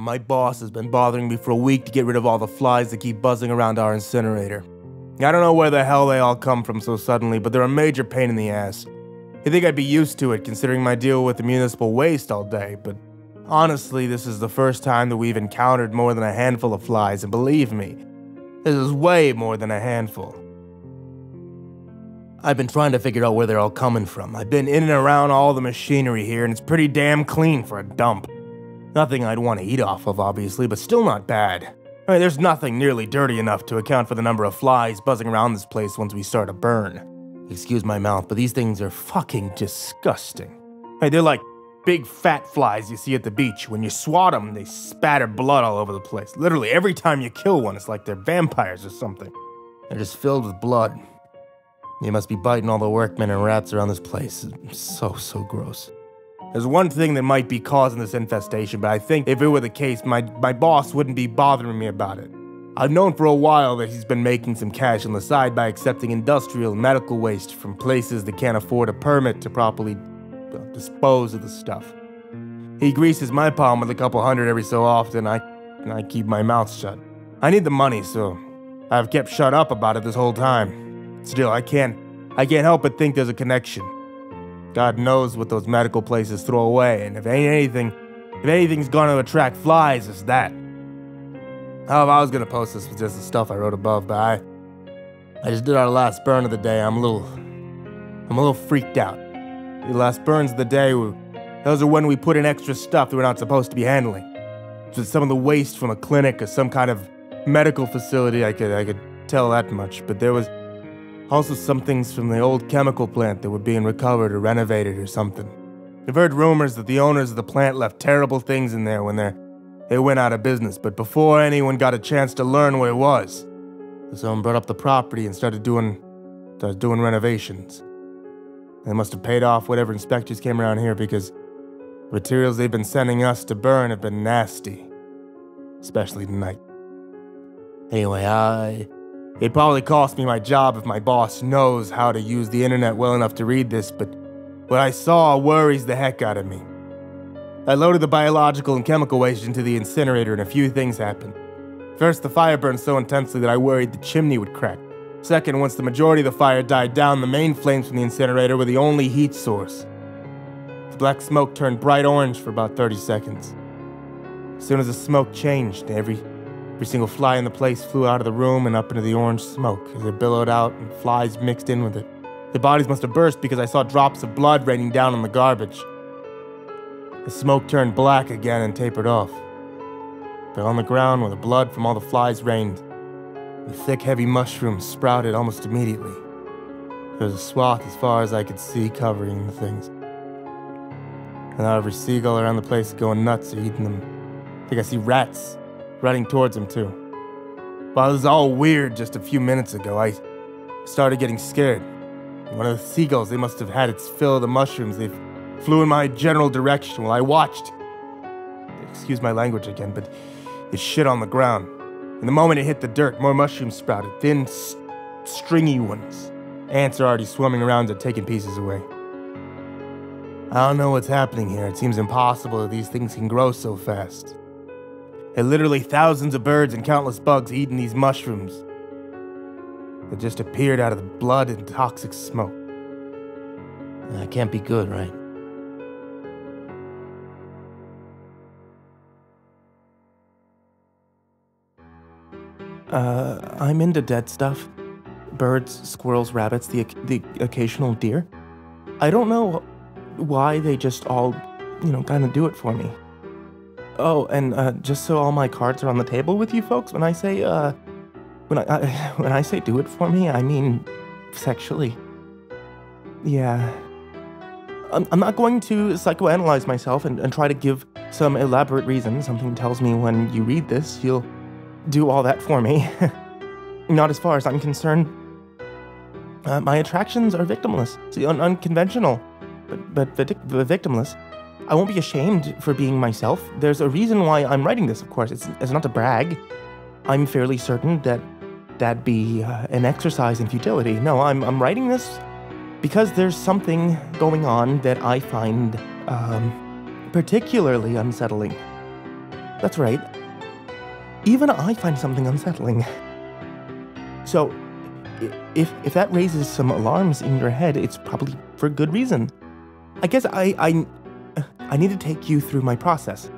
My boss has been bothering me for a week to get rid of all the flies that keep buzzing around our incinerator. I don't know where the hell they all come from so suddenly, but they're a major pain in the ass. You'd think I'd be used to it considering my deal with the municipal waste all day, but honestly, this is the first time that we've encountered more than a handful of flies, and believe me, this is way more than a handful. I've been trying to figure out where they're all coming from. I've been in and around all the machinery here, and it's pretty damn clean for a dump. Nothing I'd want to eat off of, obviously, but still not bad. I mean, there's nothing nearly dirty enough to account for the number of flies buzzing around this place once we start a burn. Excuse my mouth, but these things are fucking disgusting. Hey, they're like big fat flies you see at the beach. When you swat them, they spatter blood all over the place. Literally, every time you kill one, it's like they're vampires or something. They're just filled with blood. They must be biting all the workmen and rats around this place. It's so gross. There's one thing that might be causing this infestation, but I think if it were the case, my boss wouldn't be bothering me about it. I've known for a while that he's been making some cash on the side by accepting industrial and medical waste from places that can't afford a permit to properly dispose of the stuff. He greases my palm with a couple hundred every so often, and I keep my mouth shut. I need the money, so I've kept shut up about it this whole time. Still, I can't help but think there's a connection. God knows what those medical places throw away, and if anything's gonna attract flies, it's that. Oh, if I was gonna post this with just the stuff I wrote above, but I just did our last burn of the day. I'm a little freaked out. The last burns of the day, those are when we put in extra stuff that we're not supposed to be handling. So some of the waste from a clinic or some kind of medical facility, I could tell that much, but there was also some things from the old chemical plant that were being recovered or renovated or something. I've heard rumors that the owners of the plant left terrible things in there when they went out of business, but before anyone got a chance to learn what it was, someone brought up the property and started doing renovations. They must have paid off whatever inspectors came around here because the materials they've been sending us to burn have been nasty, especially tonight. Anyway, it'd probably cost me my job if my boss knows how to use the internet well enough to read this, but what I saw worries the heck out of me. I loaded the biological and chemical waste into the incinerator and a few things happened. First, the fire burned so intensely that I worried the chimney would crack. Second, once the majority of the fire died down, the main flames from the incinerator were the only heat source. The black smoke turned bright orange for about 30 seconds. As soon as the smoke changed, every single fly in the place flew out of the room and up into the orange smoke as it billowed out and flies mixed in with it. Their bodies must have burst because I saw drops of blood raining down on the garbage. The smoke turned black again and tapered off. But on the ground where the blood from all the flies rained, the thick, heavy mushrooms sprouted almost immediately. There was a swath as far as I could see covering the things. And now every seagull around the place is going nuts or eating them. I think I see rats running towards them too. While it was all weird just a few minutes ago, I started getting scared. One of the seagulls, they must have had its fill of the mushrooms. They flew in my general direction while I watched. Excuse my language again, but it shit on the ground. And the moment it hit the dirt, more mushrooms sprouted, thin, stringy ones. Ants are already swarming around it, taking pieces away. I don't know what's happening here. It seems impossible that these things can grow so fast. There are literally thousands of birds and countless bugs eating these mushrooms that just appeared out of the blood and toxic smoke. That can't be good, right? I'm into dead stuff. Birds, squirrels, rabbits, the occasional deer. I don't know why they just all, kind of do it for me. Oh, and just so all my cards are on the table with you folks, when I say, when I say do it for me, I mean sexually. Yeah. I'm not going to psychoanalyze myself and try to give some elaborate reason. Something tells me when you read this, you'll do all that for me. Not as far as I'm concerned. My attractions are victimless. See, unconventional, but victimless. I won't be ashamed for being myself. There's a reason why I'm writing this, of course. It's not to brag. I'm fairly certain that that'd be an exercise in futility. No, I'm writing this because there's something going on that I find particularly unsettling. That's right. Even I find something unsettling. So, if that raises some alarms in your head, it's probably for good reason. I guess I need to take you through my process.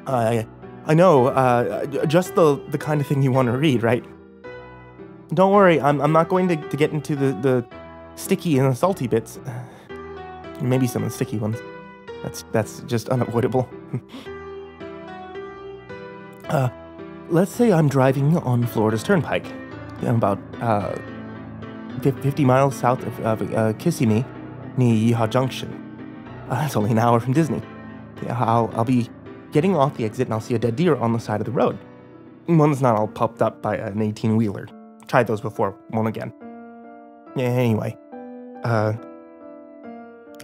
I know, just the kind of thing you want to read, right? Don't worry, I'm not going to get into the sticky and the salty bits. Maybe some of the sticky ones. That's just unavoidable. Let's say I'm driving on Florida's Turnpike. I'm about 50 miles south of Kissimmee, near Yeehaw Junction. It's only an hour from Disney. I'll be getting off the exit and I'll see a dead deer on the side of the road. One that's not all pumped up by an 18-wheeler. Tried those before, won't again. Yeah, anyway,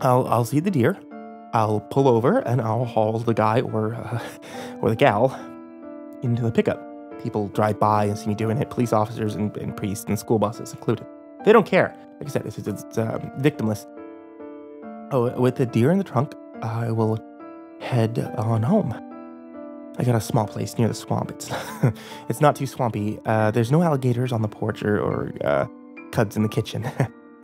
I'll see the deer. I'll pull over and I'll haul the guy or the gal into the pickup. People drive by and see me doing it. Police officers and priests and school buses included. They don't care. Like I said, it's victimless. Oh, with the deer in the trunk, I will head on home. I got a small place near the swamp. It's not too swampy. There's no alligators on the porch or cubs in the kitchen.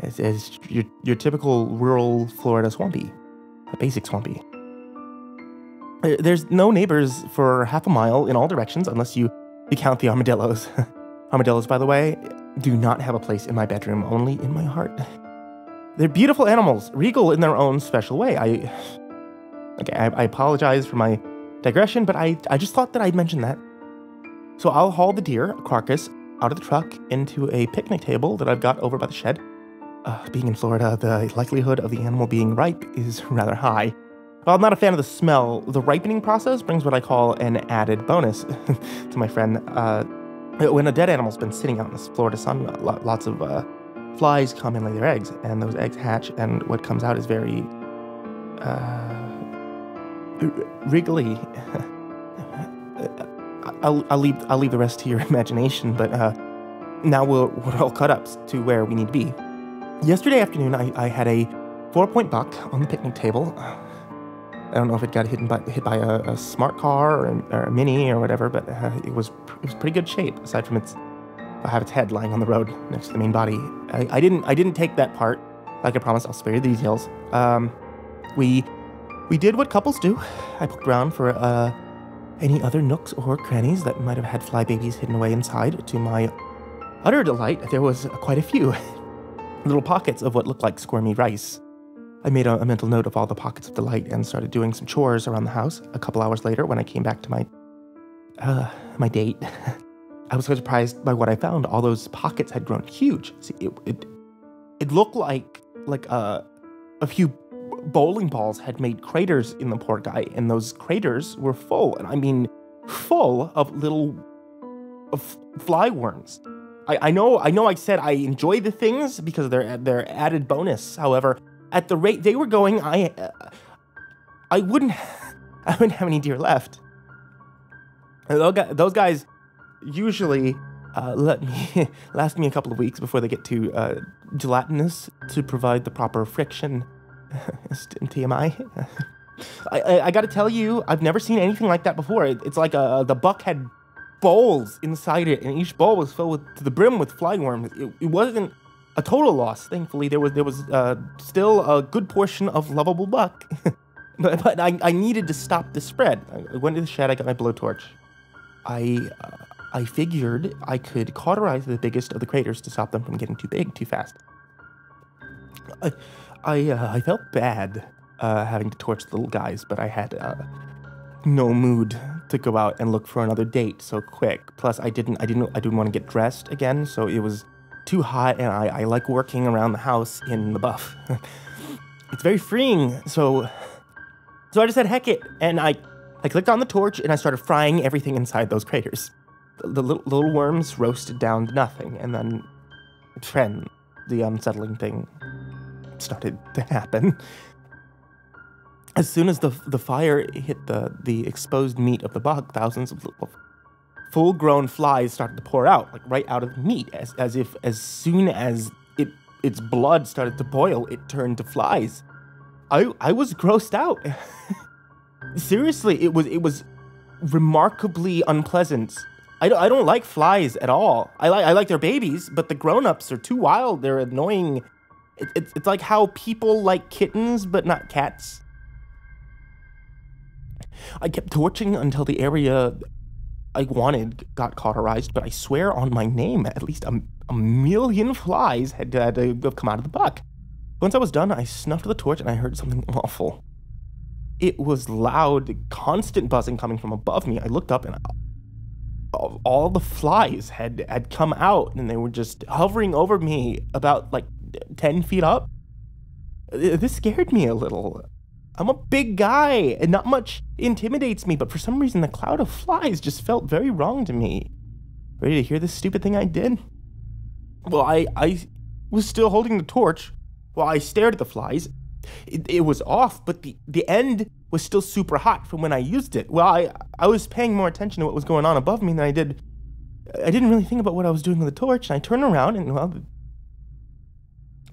It's your typical rural Florida swampy, a basic swampy. There's no neighbors for half a mile in all directions unless you count the armadillos. Armadillos, by the way, do not have a place in my bedroom, only in my heart. They're beautiful animals, regal in their own special way. I apologize for my digression, but I just thought that I'd mention that. So I'll haul the deer carcass out of the truck into a picnic table that I've got over by the shed. Being in Florida, the likelihood of the animal being ripe is rather high. While I'm not a fan of the smell, the ripening process brings what I call an added bonus to my friend. When a dead animal's been sitting out in the Florida sun, lots of flies come and lay their eggs, and those eggs hatch, and what comes out is very wriggly. I'll leave the rest to your imagination, but now we're all cut up to where we need to be. Yesterday afternoon, I had a 4-point buck on the picnic table. I don't know if it got hit by a smart car or a mini or whatever, but it was pretty good shape. Aside from its head lying on the road next to the main body. I didn't take that part. Like I promised, I'll spare you the details. We did what couples do. I looked around for any other nooks or crannies that might have had fly babies hidden away inside. To my utter delight, there was quite a few little pockets of what looked like squirmy rice. I made a mental note of all the pockets of delight and started doing some chores around the house. A couple hours later, when I came back to my date, I was so surprised by what I found. All those pockets had grown huge. See, it looked like a few bowling balls had made craters in the poor guy, and those craters were full, and I mean full of fly worms. I know I said I enjoy the things because they're added bonus. However, at the rate they were going, I wouldn't have any deer left. Those guys usually last me a couple of weeks before they get too gelatinous to provide the proper friction. TMI. I gotta tell you, I've never seen anything like that before. It's like the buck had bowls inside it, and each bowl was filled to the brim with fly worms. It wasn't a total loss. Thankfully, there was still a good portion of lovable buck. but I needed to stop the spread. I went to the shed. I got my blowtorch. I figured I could cauterize the biggest of the craters to stop them from getting too big too fast. I felt bad having to torch the little guys, but I had no mood to go out and look for another date so quick. Plus, I didn't want to get dressed again, so it was too hot, and I like working around the house in the buff. It's very freeing, so I just said heck it, and I clicked on the torch and I started frying everything inside those craters. The little worms roasted down to nothing, and then the unsettling thing started to happen. As soon as the fire hit the exposed meat of the buck, thousands of full-grown flies started to pour out, like right out of the meat, as if as soon as its blood started to boil, it turned to flies. I was grossed out. Seriously, it was remarkably unpleasant. I don't like flies at all. I like their babies, but the grown-ups are too wild. They're annoying. It's like how people like kittens, but not cats. I kept torching until the area I wanted got cauterized, but I swear on my name, at least a million flies had to have come out of the buck. Once I was done, I snuffed the torch and I heard something awful. It was loud, constant buzzing coming from above me. I looked up and all the flies had come out and they were just hovering over me about like 10 feet up. This scared me a little. I'm a big guy and not much intimidates me, but for some reason the cloud of flies just felt very wrong to me. Ready to hear this stupid thing I did? Well, I was still holding the torch while I stared at the flies. It was off, but the end was still super hot from when I used it. Well, I was paying more attention to what was going on above me than I did. I didn't really think about what I was doing with the torch, and I turned around and, well,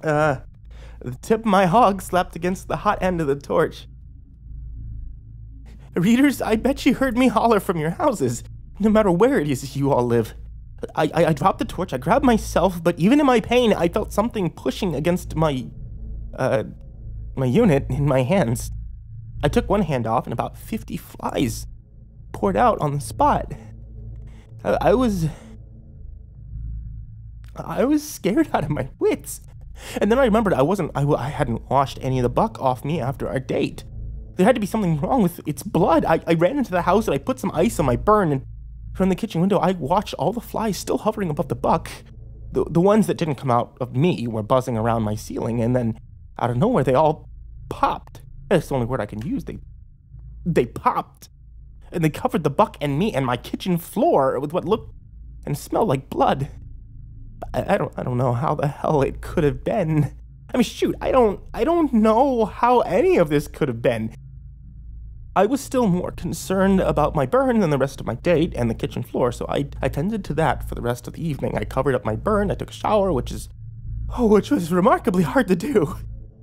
the tip of my hog slapped against the hot end of the torch. Readers, I bet you heard me holler from your houses, no matter where it is you all live. I dropped the torch, I grabbed myself, but even in my pain, I felt something pushing against my unit in my hands. I took one hand off and about 50 flies poured out on the spot. I was scared out of my wits. And then I remembered I hadn't washed any of the buck off me after our date. There had to be something wrong with its blood. I ran into the house and I put some ice on my burn, and from the kitchen window I watched all the flies still hovering above the buck. The ones that didn't come out of me were buzzing around my ceiling, and then out of nowhere they all popped. That's the only word I can use. They popped. And they covered the buck and me and my kitchen floor with what looked and smelled like blood. I don't know how the hell it could have been. I mean, shoot, I don't know how any of this could have been. I was still more concerned about my burn than the rest of my date and the kitchen floor, so I tended to that for the rest of the evening. I covered up my burn, I took a shower, which was remarkably hard to do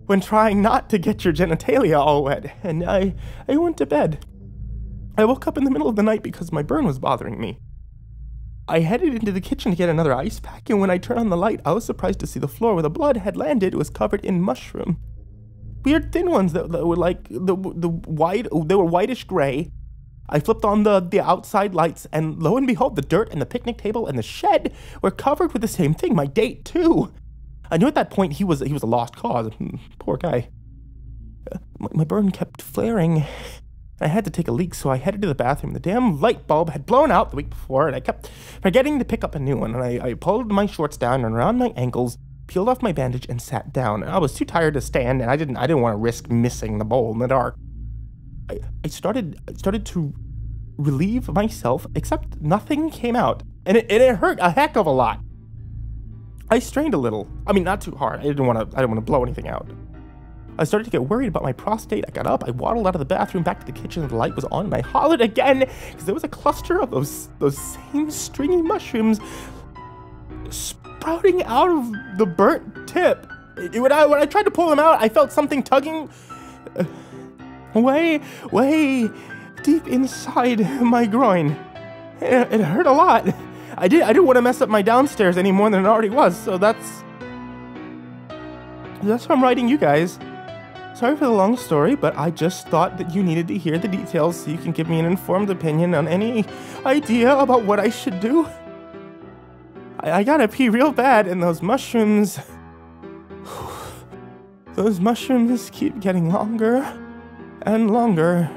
when trying not to get your genitalia all wet, and I went to bed. I woke up in the middle of the night because my burn was bothering me. I headed into the kitchen to get another ice pack, and when I turned on the light, I was surprised to see the floor where the blood had landed was covered in mushroom. Weird thin ones that were like they were whitish gray. I flipped on the outside lights, and lo and behold, the dirt and the picnic table and the shed were covered with the same thing. My date too. I knew at that point he was a lost cause. Poor guy. My burn kept flaring. I had to take a leak, so I headed to the bathroom. The damn light bulb had blown out the week before, and I kept forgetting to pick up a new one. And I pulled my shorts down and around my ankles, peeled off my bandage, and sat down. I was too tired to stand, and I didn't want to risk missing the bowl in the dark. I started to relieve myself, except nothing came out, and it hurt a heck of a lot. I strained a little. I mean, not too hard. I didn't want to blow anything out. I started to get worried about my prostate. I got up, I waddled out of the bathroom back to the kitchen, the light was on, and I hollered again, because there was a cluster of those same stringy mushrooms sprouting out of the burnt tip. When I tried to pull them out, I felt something tugging way deep inside my groin. It hurt a lot. I didn't want to mess up my downstairs any more than it already was, so that's what I'm writing you guys. Sorry for the long story, but I just thought that you needed to hear the details so you can give me an informed opinion on any idea about what I should do. I gotta pee real bad, and those mushrooms keep getting longer and longer.